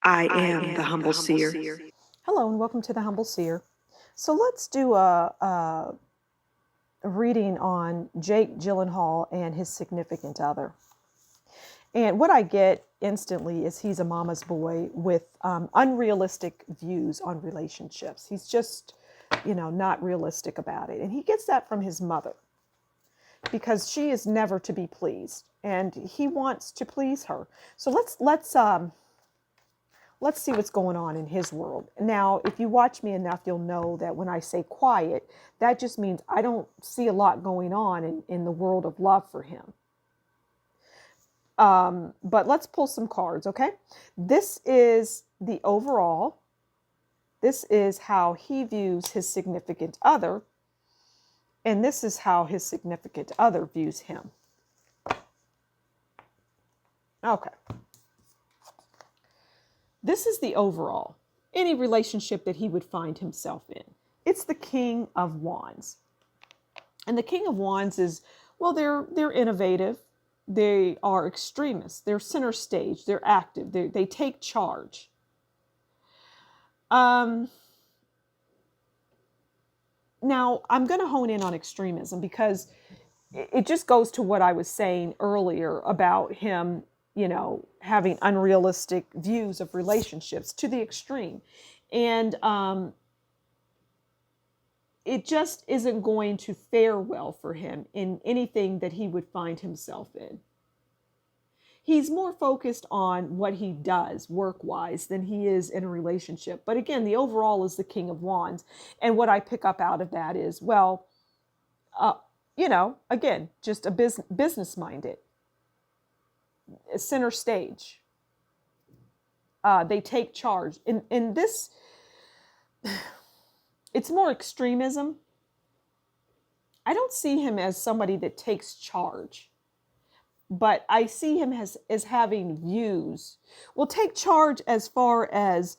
I am the Humble Seer. Hello and welcome to the Humble Seer. So let's do a reading on Jake Gyllenhaal and his significant other. And what I get instantly is he's a mama's boy with unrealistic views on relationships. He's just, not realistic about it. And he gets that from his mother because she is never to be pleased and he wants to please her. So let's see what's going on in his world. Now, if you watch me enough, you'll know that when I say quiet, that just means I don't see a lot going on in the world of love for him. But let's pull some cards, okay? This is the overall. This is how he views his significant other. And this is how his significant other views him. Okay. This is the overall, any relationship that he would find himself in. It's the King of Wands. And the King of Wands is, well, they're innovative. They are extremists. They're center stage. They're active. They take charge. Now, I'm going to hone in on extremism because it just goes to what I was saying earlier about him having unrealistic views of relationships to the extreme. And it just isn't going to fare well for him in anything that he would find himself in. He's more focused on what he does work-wise than he is in a relationship. But again, the overall is the King of Wands. And what I pick up out of that is, well, again, just a business-minded. Center stage. They take charge. In this, it's more extremism. I don't see him as somebody that takes charge, but I see him as having views. Well, take charge as far as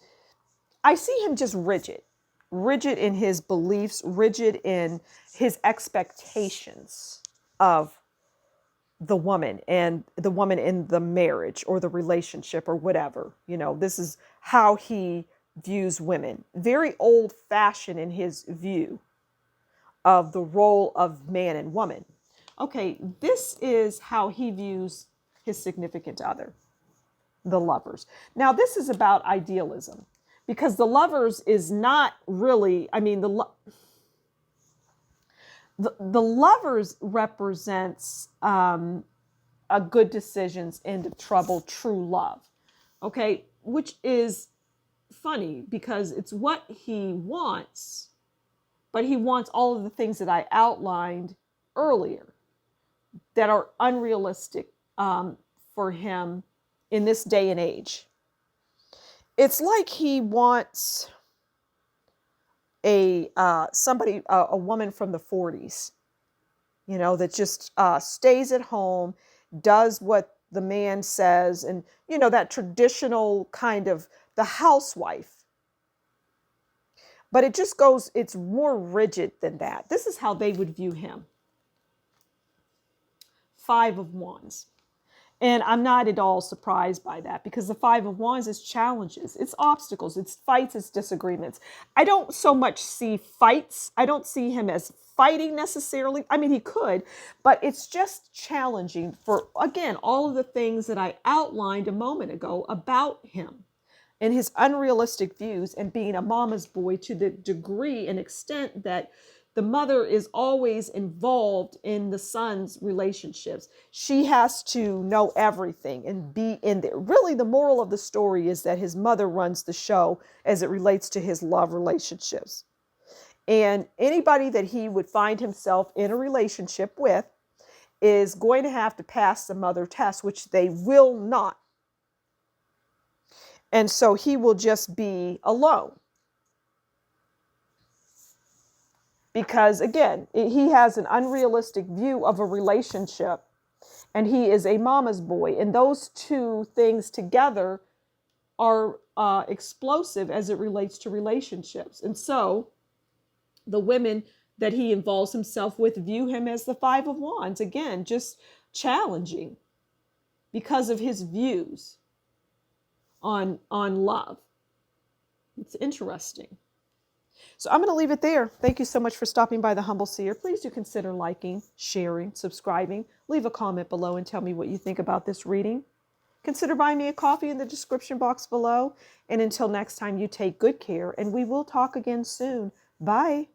I see him just rigid in his beliefs, rigid in his expectations of the woman and the woman in the marriage or the relationship or whatever. This is how he views women. Very old fashioned in his view of the role of man and woman. Okay, this is how he views his significant other, the lovers. Now, this is about idealism because the lovers is not really, the lovers represents a good decisions, end of trouble, true love. Okay, which is funny because it's what he wants, but he wants all of the things that I outlined earlier that are unrealistic for him in this day and age. It's like he wants a woman from the 40s, that just stays at home, does what the man says, and that traditional kind of the housewife. But it just goes, it's more rigid than that. This is how they would view him. 5 of Wands. And I'm not at all surprised by that because the 5 of Wands is challenges, it's obstacles, it's fights, it's disagreements. I don't so much see fights. I don't see him as fighting necessarily. He could, but it's just challenging for, again, all of the things that I outlined a moment ago about him and his unrealistic views and being a mama's boy to the degree and extent that the mother is always involved in the son's relationships. She has to know everything and be in there. Really, the moral of the story is that his mother runs the show as it relates to his love relationships. And anybody that he would find himself in a relationship with is going to have to pass the mother test, which they will not. And so he will just be alone. Because again, he has an unrealistic view of a relationship and he is a mama's boy. And those two things together are explosive as it relates to relationships. And so the women that he involves himself with view him as the 5 of Wands. Again, just challenging because of his views. on love. It's interesting. So I'm going to leave it there. Thank you so much for stopping by the Humble Seer. Please do consider liking, sharing, subscribing. Leave a comment below and tell me what you think about this reading. Consider buying me a coffee in the description box below. And until next time, you take good care, and we will talk again soon. Bye.